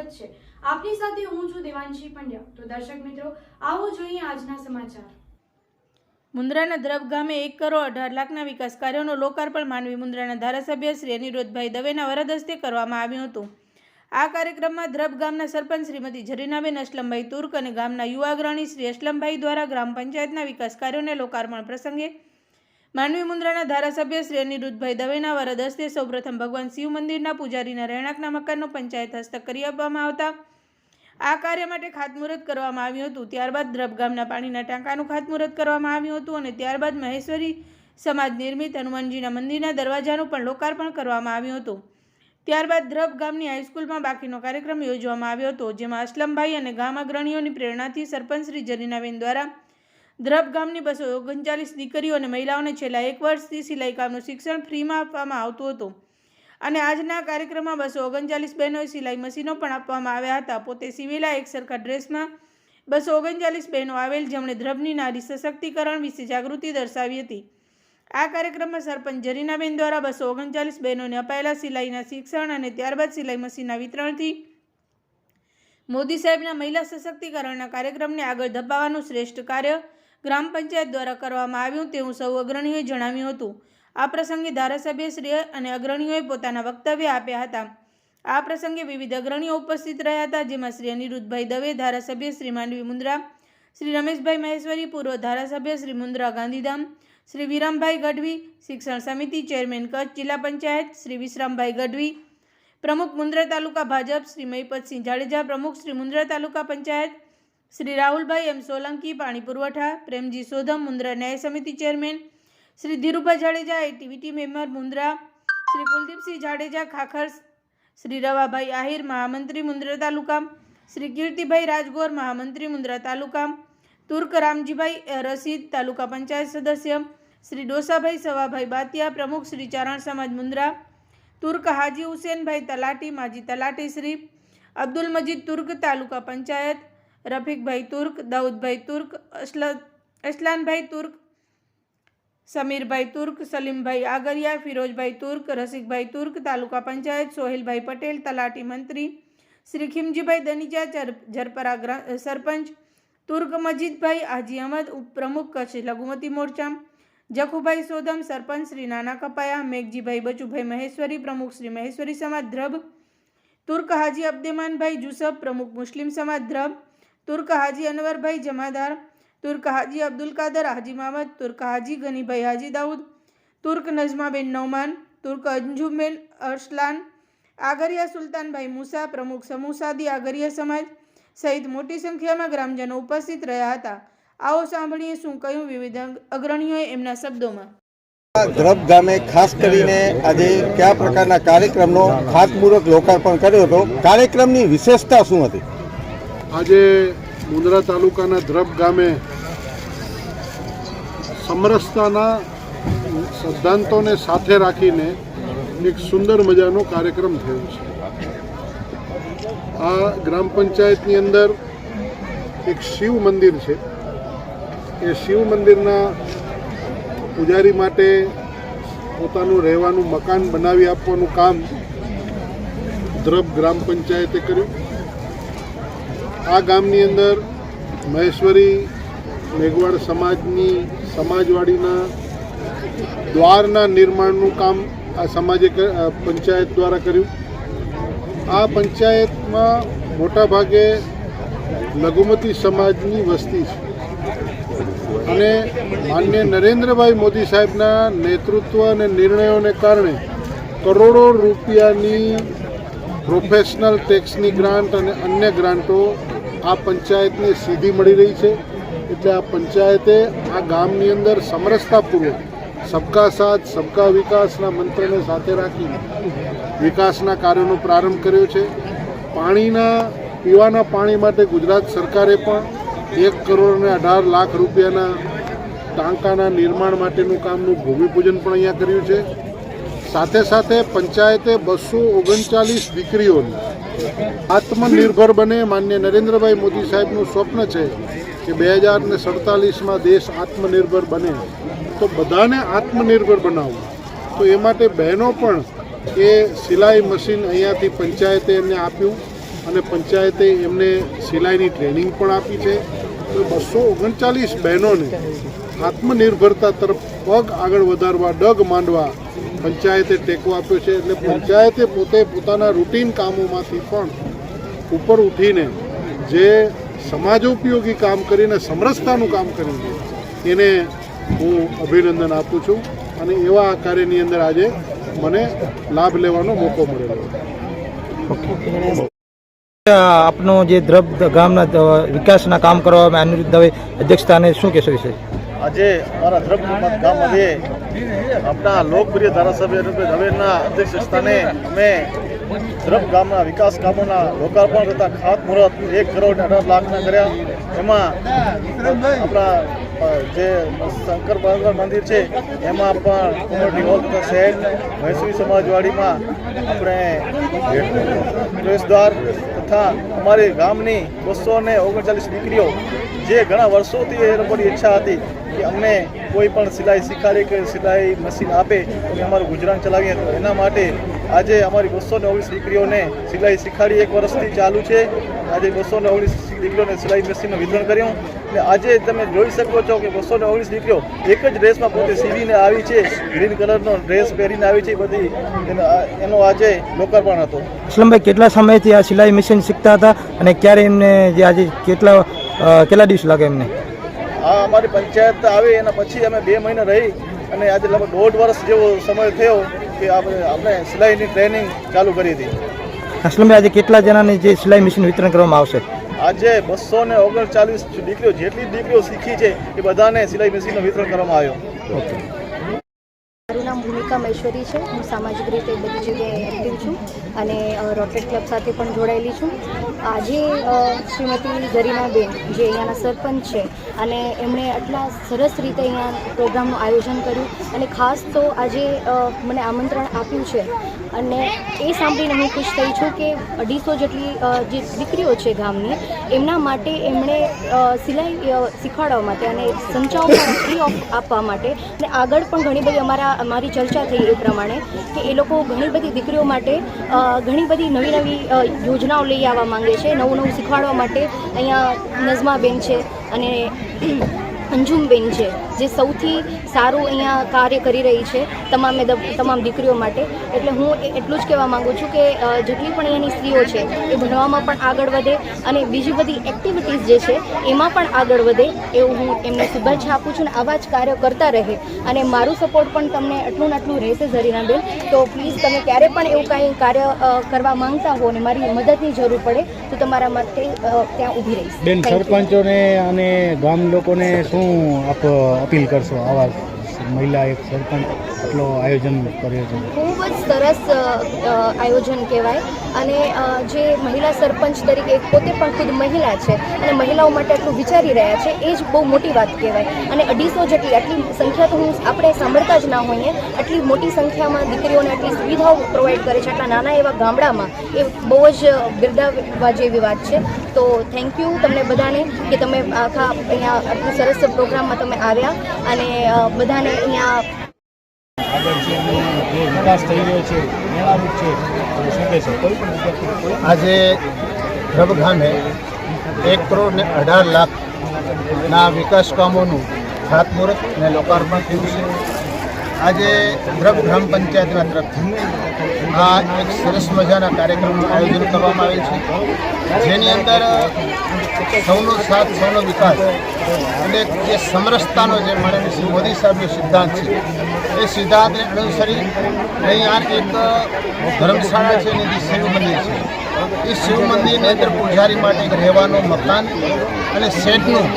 સ્વાગત છે। આપની સાથે હું છું દેવાંશી પંડ્યા। તો દર્શક મિત્રો, આવો જોઈએ આજના સમાચાર। મુન્દ્રાના ધ્રબ ગામે 1 કરોડ 18 લાખના વિકાસ કાર્યોનું લોકાર્પણ માંડવી મુન્દ્રાના ધારાસભ્ય શ્રી અનિરુદ્ધભાઈ દવેના વરદ હસ્તે કરવામાં આવ્યું હતું। આ કાર્યક્રમમાં ધ્રબ ગામના સરપંચ શ્રીમતી ઝરીનાબેન અસલમભાઈ તુર્ક અને ગામના યુવા અગ્રણી શ્રી અસલમભાઈ દ્વારા ગ્રામ પંચાયતના વિકાસ કાર્યોને લોકાર્પણ પ્રસંગે માંડવી મુન્દ્રાના ધારાસભ્ય શ્રી અનિરુદ્ધભાઈ દવેના વરદ હસ્તે સૌપ્રથમ ભગવાન શિવ મંદિરના પૂજારીના રહેણાંકના મકાનનું પંચાયત હસ્તક કરી આપવામાં આવતા આ કાર્ય માટે ખાતમુહૂર્ત કરવામાં આવ્યું હતું। ત્યારબાદ ધ્રબ ગામના પાણીના ટાંકાનું ખાતમુહૂર્ત કરવામાં આવ્યું હતું અને ત્યારબાદ મહેશ્વરી સમાજ નિર્મિત હનુમાનજીના મંદિરના દરવાજાનું પણ લોકાર્પણ કરવામાં આવ્યું હતું। ત્યારબાદ ધ્રબ ગામની હાઈસ્કૂલમાં બાકીનો કાર્યક્રમ યોજવામાં આવ્યો હતો, જેમાં અસલમભાઈ અને ગામ અગ્રણીઓની પ્રેરણાથી સરપંચ શ્રી ઝરીનાબેન દ્વારા ધ્રબ ગામની 239 દીકરીઓ અને મહિલાઓને છેલ્લા 1 વર્ષથી સિલાઈ કામનું શિક્ષણ ફ્રીમાં આપવામાં આવતું હતું અને આજના કાર્યક્રમમાં 239 બહેનોએ સિલાઈ મશીનો પણ આપવામાં આવ્યા હતા। પોતે સિવેલા એક સરખા ડ્રેસમાં 239 બહેનો આવેલ, જેમણે ધ્રબની નારી સશક્તિકરણ વિશે જાગૃતિ દર્શાવી હતી। આ કાર્યક્રમમાં સરપંચ ઝરીનાબેન દ્વારા 239 બહેનોને અપાયેલા સિલાઈના શિક્ષણ અને ત્યારબાદ સિલાઈ મશીનના વિતરણથી મોદી સાહેબના મહિલા સશક્તિકરણના કાર્યક્રમને આગળ ધપાવવાનું શ્રેષ્ઠ કાર્ય ગ્રામ પંચાયત દ્વારા કરવામાં આવ્યું તેવું સૌ અગ્રણીઓએ જણાવ્યું હતું। આ પ્રસંગે ધારાસભ્યશ્રી અને અગ્રણીઓએ પોતાના વક્તવ્ય આપ્યા હતા। આ પ્રસંગે વિવિધ અગ્રણીઓ ઉપસ્થિત રહ્યા હતા, જેમાં શ્રી અનિરુદ્ધભાઈ દવે, ધારાસભ્ય શ્રી માંડવી મુન્દ્રા, શ્રી રમેશભાઈ મહેશ્વરી, પૂર્વ ધારાસભ્ય શ્રી મુન્દ્રા ગાંધીધામ, શ્રી વિરામભાઈ ગઢવી, શિક્ષણ સમિતિ ચેરમેન કચ્છ જિલ્લા પંચાયત શ્રી વિશ્રામભાઈ ગઢવી, પ્રમુખ મુન્દ્રા તાલુકા ભાજપ શ્રી મહિપતસિંહ જાડેજા, પ્રમુખ શ્રી મુન્દ્રા તાલુકા પંચાયત શ્રી રાહુલભાઈ એમ સોલંકી, પાણી પુરવઠા પ્રેમજી સોધમ, મુન્દ્રા ન્યાય સમિતિ chairman Shri Dhirubhai Jadeja, ATVT member Mundra Shri Kuldeepsinh Jadeja Khakhar, Shri Ravabhai Ahir મહામંત્રી મુન્દ્રા તાલુકા, શ્રી કીર્તિભાઈ રાજગોર મહામંત્રી મુન્દ્રા તાલુકા, તુર્ક રામજીભાઈ રસીદ તાલુકા પંચાયત સદસ્ય, શ્રી ડોસાભાઈ સવાભાઈ બાતિયા, પ્રમુખ શ્રી ચારણ સમાજ મુન્દ્રા, તુર્ક હાજી હુસેનભાઈ તલાટી, માજી તલાટી શ્રી અબ્દુલ મજીદ તુર્ક તાલુકા પંચાયત, રફીકભાઈ તુર્ક, દાઉદભાઈ તુર્ક, અસલાનભાઈ તુર્ક, સમીરભાઈ તુર્ક, સલીમભાઈ આગરિયા, ફિરોજભાઈ તુર્ક, રસિકભાઈ તુર્ક તાલુકા પંચાયત, સોહેલભાઈ પટેલ તલાટી મંત્રી, શ્રી ખીમજીભાઈ દનીજા ઝરપરા સરપંચ, તુર્ક મજીદભાઈ હાજી અહમદ ઉપપ્રમુખ કચ્છ લઘુમતી મોરચા, જખુભાઈ સોધમ સરપંચ શ્રી નાના કપાયા, મેઘજીભાઈ બચુભાઈ મહેશ્વરી પ્રમુખ શ્રી મહેશ્વરી સમાજ ધ્રબ, તુર્ક હાજી અબ્દેમાનભાઈ જુસફ પ્રમુખ મુસ્લિમ સમાજ ધ્રબ, તુર્ક હાજી અનવરભાઈ જમાદાર, તુર્ક હાજી અબ્દુલ કાદર હાજી મામદ, તુર્ક હાજી ગનીભાઈ હાજી દાઉદ, તુર્ક નજમાબેન નૌમાન, તુર્ક અંજુમબેન અરસલાન, આગરિયા સુલતાનભાઈ મૂસા પ્રમુખ સમૂહ સાદી આગરિયા સમાજ સહિત મોટી સંખ્યામાં ગ્રામજનો ઉપસ્થિત રહ્યા હતા। આવો સાંભળીએ શું કહ્યું વિવિધ અગ્રણીઓએ એમના શબ્દોમાં। ધ્રબ ગામે ખાસ કરીને આજે કયા પ્રકારના કાર્યક્રમનો ખાતમુહૂર્ત લોકાર્પણ કર્યો હતો, કાર્યક્રમની વિશેષતા શું હતી? આજે મુન્દ્રા તાલુકાના ધ્રબ ગામે સમરસતાના સિદ્ધાંતોને સાથે રાખીને એક સુંદર મજાનો કાર્યક્રમ થયો છે। આ ગ્રામ પંચાયતની અંદર એક શિવ મંદિર છે। એ શિવ મંદિરના પૂજારી માટે પોતાનું રહેવાનું મકાન બનાવી આપવાનું કામ ધ્રબ ગ્રામ પંચાયતે કર્યું। આ ગામની અંદર મહેશ્વરી મેઘવાડ સમાજની સમાજવાડીના દ્વારના નિર્માણનું કામ આ સમાજે પંચાયત દ્વારા કર્યું। આ પંચાયતમાં મોટાભાગે લઘુમતી સમાજની વસ્તી છે અને માનનીય નરેન્દ્રભાઈ મોદી સાહેબના નેતૃત્વ અને નિર્ણયોને કારણે કરોડો રૂપિયાની પ્રોફેશનલ ટેક્સની ગ્રાન્ટ અને અન્ય ગ્રાન્ટો આ પંચાયતને સીધી મળી રહી છે। એટલે આ પંચાયતે આ ગામની અંદર સમરસતાપૂર્વક સબકા સાથ સબકા વિકાસના મંત્રને સાથે રાખી વિકાસના કાર્યોનો પ્રારંભ કર્યો છે। પીવાના પાણી માટે ગુજરાત સરકારે પણ 1 કરોડ 18 લાખ રૂપિયાના ટાંકાના નિર્માણ માટેનું કામનું ભૂમિપૂજન પણ અહીંયા કર્યું છે। સાથે સાથે પંચાયતે 239 દીકરીઓને આત્મનિર્ભર બને। માનનીય નરેન્દ્રભાઈ મોદી સાહેબનું સ્વપ્ન છે કે 2047માં દેશ આત્મનિર્ભર બને, તો બધાને આત્મનિર્ભર બનાવવું। તો એ માટે બહેનો પણ એ સિલાઈ મશીન અહીંયાથી પંચાયતે એમને આપ્યું અને પંચાયતે એમને સિલાઈની ટ્રેનિંગ પણ આપી છે. તો 239 બહેનોને આત્મનિર્ભરતા તરફ પગ આગળ વધારવા, ડગ માંડવા પંચાયતે ટેકો આપ્યો છે. એટલે પંચાયતે પોતે પોતાના રૂટીન કામોમાંથી પણ ઉપર ઉઠીને જે સમાજોપયોગી કામ કરીને સમરસતાનું કામ કર્યું છે એને હું અભિનંદન આપું છું. અને એવા કાર્યની અંદર આજે મને લાભ લેવાનો મોકો મળેલો. આપનો જે દ્રબ ગામના વિકાસના કામ કરવામાં અનિરુદ્ધ દવે અધ્યક્ષતાને શું કહેશો વિશે? આજે અમારા ધ્રબ ગામમાં આપણા લોકપ્રિય ધારાસભ્ય અનિરુદ્ધ દવેના અધ્યક્ષસ્થાને અમે ધ્રબ ગામના વિકાસ કામોના લોકાર્પણ તથા ખાતમુહૂર્ત 1 કરોડ 18 લાખના કર્યા. એમાં આપણા જે શંકર ભગવાન મંદિર છે એમાં પણ કોમ્યુનિટી હોલ તથા શહેર મહેસૂરી સમાજવાડીમાં આપણે પ્રવેશદ્વાર તથા અમારી ગામની 239 દીકરીઓ જે ઘણા વર્ષોથી એ લોકોની ઈચ્છા હતી કે અમને કોઈ પણ સિલાઈ શીખાડે કે સિલાઈ મશીન આપે તો અમારું ગુજરાન ચલાવીએ. તો એના માટે આજે અમારી 219 દીકરીઓને સિલાઈ શીખાડી 1 વર્ષથી ચાલુ છે. આજે 219 દીકરીઓને સિલાઈ મશીનનું વિતરણ કર્યું. અને આજે તમે જોઈ શકો છો કે 219 દીકરીઓ એક જ ડ્રેસમાં પોતે સીવીને આવી છે. ગ્રીન કલરનો ડ્રેસ પહેરીને આવી છે. બધી એનો આજે લોકાર્પણ હતો. અસલમભાઈ, કેટલા સમયથી આ સિલાઈ મશીન શીખતા હતા અને ક્યારે એમને જે આજે કેટલા દિવસ લાગે એમને? આ અમારી પંચાયત આવે એના પછી અમે 2 મહિના રહી અને આજે લગભગ 1.5 વર્ષ જેવો સમય થયો કે આપણે સિલાઈની ટ્રેનિંગ ચાલુ કરી હતી. અસલમભાઈ, આજે કેટલા જણાને જે સિલાઈ મશીન વિતરણ કરવામાં આવશે? આજે 239 દીકરીઓ જેટલી દીકરીઓ શીખી છે એ બધાને સિલાઈ મશીનનું વિતરણ કરવામાં આવ્યું. મારું નામ ભૂમિકા મહેશ્વરી છે. હું સામાજિક રીતે બધી જગ્યાએ એક્ટિવ છું અને રોટરી ક્લબ સાથે પણ જોડાયેલી છું. આજે શ્રીમતી ગરીનાબેન જે અહીંયાના સરપંચ છે અને એમણે આટલા સરસ રીતે અહીંયા પ્રોગ્રામનું આયોજન કર્યું અને ખાસ તો આજે મને આમંત્રણ આપ્યું છે અને એ સાંભળીને હું ખુશ થઈ છું કે 250 જેટલી જે દીકરીઓ છે ગામની એમના માટે એમણે સિલાઈ શીખવાડવા માટે અને સંચાઓ ફ્રી ઓફ આપવા માટે અને આગળ પણ ઘણી બધી અમારી ચર્ચા થઈ એ પ્રમાણે કે એ લોકો ઘણી બધી દીકરીઓ માટે ઘણી બધી નવી યોજનાઓ લઈ આવવા માંગે છે. નવું શીખવાડવા માટે અહીંયા નઝમાબેન છે અને અંજુમબેન છે જે સૌથી સારું અહીંયા કાર્ય કરી રહી છે તમામ દીકરીઓ માટે. એટલે હું એટલું જ કહેવા માગું છું કે જેટલી પણ અહીંયાની સ્ત્રીઓ છે એ ભણવામાં પણ આગળ વધે અને બીજી બધી એક્ટિવિટીઝ જે છે એમાં પણ આગળ વધે એવું હું એમને શુભેચ્છા આપું છું. અને આવા જ કાર્ય કરતા રહે અને મારું સપોર્ટ પણ તમને આટલું ને આટલું રહેશે ઝરીનાબેન. તો પ્લીઝ તમે ક્યારે પણ એવું કાંઈ કાર્ય કરવા માંગતા હો અને મારી મદદની જરૂર પડે તો તમારા માટે ત્યાં ઊભી રહીશ. બેન, સરપંચોને અને ગામ લોકોને શું આપ અપીલ કરશો? આવા મહિલા એક સરપંચ આટલો આયોજન કર્યો છે, ખૂબ જ સરસ આયોજન કહેવાય. અને જે મહિલા સરપંચ તરીકે પોતે પણ ખુદ મહિલા છે અને મહિલાઓ માટે આટલું વિચારી રહ્યા છે એ જ બહુ મોટી વાત કહેવાય. અને 250 જેટલી આટલી સંખ્યા તો આપણે સાંભળતા જ ના હોઈએ. આટલી મોટી સંખ્યામાં દીકરીઓને આટલી સુવિધાઓ પ્રોવાઈડ કરે છે આટલા નાના એવા ગામડામાં, એ બહુ જ બિરદાવવા જેવી વાત છે. તો થેન્ક યુ તમને બધાને કે તમે આખા અહીંયા આટલું સરસ પ્રોગ્રામમાં તમે આવ્યા અને બધાને અહીંયા આગળ જે વિકાસ થઈ રહ્યો છે મેળાવું છે શું કહેશો? આજે ધ્રબ ગામે 1 કરોડ ને 18 લાખના વિકાસ કામોનું ખાતમુહૂર્ત અને લોકાર્પણ થયું છે. આજે ધ્રબ ગ્રામ પંચાયતના તરફથી આ એક સરસ મજાના કાર્યક્રમનું આયોજન કરવામાં આવેલ છે, જેની અંદર સૌનો સાથ સૌનો વિકાસ અને જે સમરસતાનો જે માનનીય શ્રી મોદી સાહેબનો સિદ્ધાંત છે એ સિદ્ધાંતને અનુસરી અહીંયા એક ધર્મશાળા છે અને શિવ મંદિર છે. એ શિવ મંદિરની અંદર પૂજારી માટે એક રહેવાનું મકાન અને શેડનું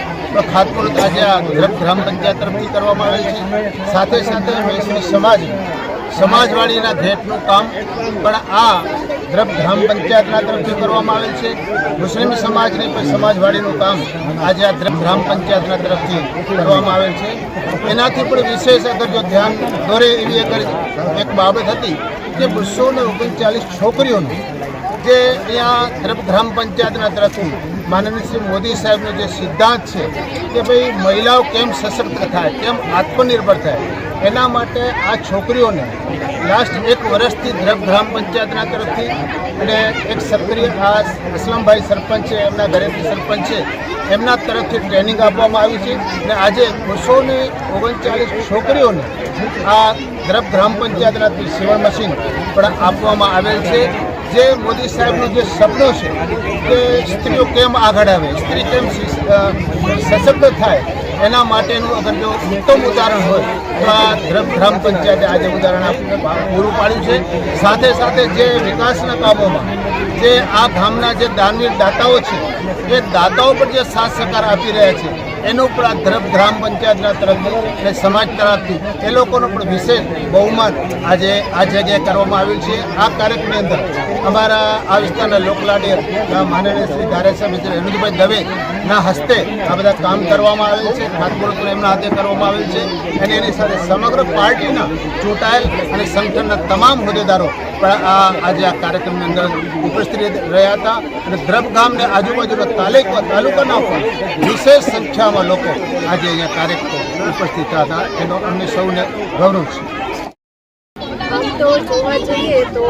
ખાતમુહૂર્ત આજે આ ધ્રબ ગ્રામ પંચાયત તરફથી કરવામાં આવેલ છે. સાથે સાથે મહેસૂરી સમાજવાડીના ભેટનું કામ પણ આ ધ્રબ ગ્રામ પંચાયતના તરફથી કરવામાં આવેલ છે. મુસ્લિમ સમાજની પણ સમાજવાડીનું કામ આજે આ ધ્રબ ગ્રામ પંચાયતના તરફથી કરવામાં આવેલ છે. એનાથી પણ વિશેષ અગર જો ધ્યાન દોરે એવી એક બાબત હતી કે 239 છોકરીઓનું જે અહીંયા ધ્રબ ગ્રામ પંચાયતના તરફથી માનનીય શ્રી મોદી સાહેબનો જે સિદ્ધાંત છે કે ભાઈ મહિલાઓ કેમ સશક્ત થાય, કેમ આત્મનિર્ભર થાય, એના માટે આ છોકરીઓને લાસ્ટ 1 વર્ષથી દ્રબ ગ્રામ પંચાયતના તરફથી અને એક સક્રિય આ અસલમભાઈ સરપંચ છે, એમના ઘરેથી સરપંચ છે, એમના તરફથી ટ્રેનિંગ આપવામાં આવી છે અને આજે 239 છોકરીઓને આ દ્રબ ગ્રામ પંચાયતના સીવણ મશીન પણ આપવામાં આવેલ છે. જે મોદી સાહેબનું જે સપનું છે કે સ્ત્રીઓ કેમ આગળ આવે, સ્ત્રી કેમ સશક્ત થાય, એના માટેનું અગર જો ઉત્તમ ઉદાહરણ હોય તો આ દ્રબ ગ્રામ પંચાયતે આજે ઉદાહરણ પૂરું પાડ્યું છે. સાથે સાથે જે વિકાસના કામોમાં જે આ ગામના જે દાનવીર દાતાઓ છે એ દાતાઓ પર જે સાથ સહકાર આપી રહ્યા છે એનું પણ આ દ્રબ ગ્રામ પંચાયતના તરફથી અને સમાજ તરફથી એ લોકોનો પણ વિશેષ બહુમાન આજે આ જગ્યાએ કરવામાં આવ્યું છે. આ કાર્યક્રમની અંદર અમારા આ વિસ્તારના લોકલાડીય માનનીય શ્રી ધારાસભ્ય શ્રી અનિરુદ્ધભાઈ દવેના હસ્તે આ બધા કામ કરવામાં આવેલ છે, ખાતમુહૂર્ત પણ એમના હાથે કરવામાં આવેલ છે અને એની સાથે સમગ્ર પાર્ટીના ચૂંટાયેલ અને સંગઠનના તમામ હોદ્દેદારો પણ આજે આ કાર્યક્રમની અંદર ઉપસ્થિત રહ્યા હતા અને દ્રબ ગામને આજુબાજુના તાલુકાના પણ વિશેષ સંખ્યામાં લોકો આજે અહીંયા કાર્યક્રમ ઉપસ્થિત હતા. એનો અમને સૌને ગૌરવ છે. આમ તો જોવા જઈએ તો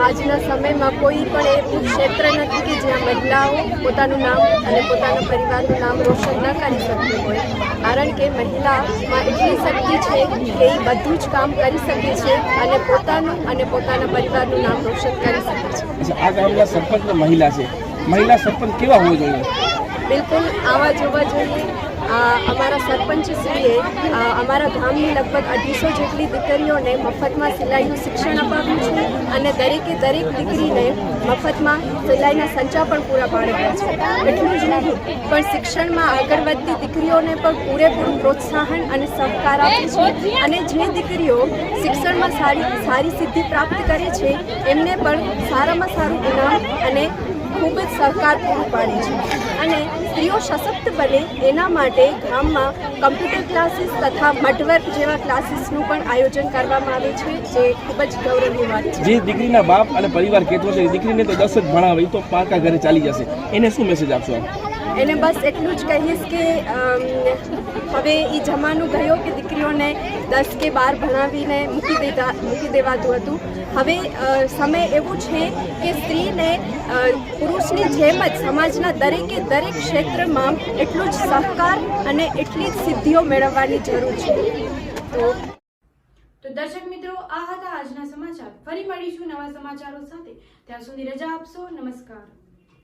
આજના સમયમાં કોઈ પણ એવું ક્ષેત્ર નથી કે જ્યાં મહિલાઓ પોતાનું નામ અને પોતાના પરિવારનું નામ રોશન ન કરી શકતી હોય, કારણ કે મહિલામાં એટલી શક્તિ છે કે એ બધું જ કામ કરી શકે છે અને પોતાનું અને પોતાના પરિવારનું નામ રોશન કરી શકે છે. આ ગામના સરપંચ મહિલા છે, મહિલા સરપંચ કેવા હોવો જોઈએ? બિલકુલ આવા જોવા જોઈએ. અમારા સરપંચશ્રીએ અમારા ગામની લગભગ 250 જેટલી દીકરીઓને મફતમાં સિલાઈનું શિક્ષણ અપાવ્યું છે અને દરેકે દરેક દીકરીને મફતમાં સિલાઈના સંચા પણ પૂરા પાડ્યા છે. એટલું જ નહીં પણ શિક્ષણમાં આગળ વધતી દીકરીઓને પણ પૂરેપૂરું પ્રોત્સાહન અને સહકાર આપે છે અને જે દીકરીઓ શિક્ષણમાં સારી સિદ્ધિ પ્રાપ્ત કરે છે એમને પણ સારામાં સારું ઇનામ અને ખૂબ જ સહકાર પૂરું પાડે છે. અને સ્ત્રીઓ સશક્ત બને એના માટે ગામમાં કમ્પ્યુટર ક્લાસીસ તથા મઢવર્ક જેવા ક્લાસીસનું પણ આયોજન કરવામાં આવે છે, જે ખૂબ જ ગૌરવની વાત છે. જે દીકરીના બાપ અને પરિવાર કહેતો છે દીકરીને તો 10 જ ભણાવે તો પાકા ઘરે ચાલી જશે, એને શું મેસેજ આપશો આપ? એને બસ એટલું જ કહીશ કે હવે એ જમાનું ગયો કે દીકરીઓને 10 કે 12 ભણાવીને મૂકી દેવાતું હતું. હવે સમય એવું છે કે સ્ત્રીને પુરુષની જેમ જ સમાજના દરેકે દરેક ક્ષેત્રમાં એટલું જ સહકાર અને એટલી જ સિદ્ધિઓ મેળવવાની જરૂર છે. તો દર્શક મિત્રો, આ હતા આજના સમાચાર. ફરી મળીશું નવા સમાચારો સાથે. ત્યાં સુધી રજા આપશો. નમસ્કાર.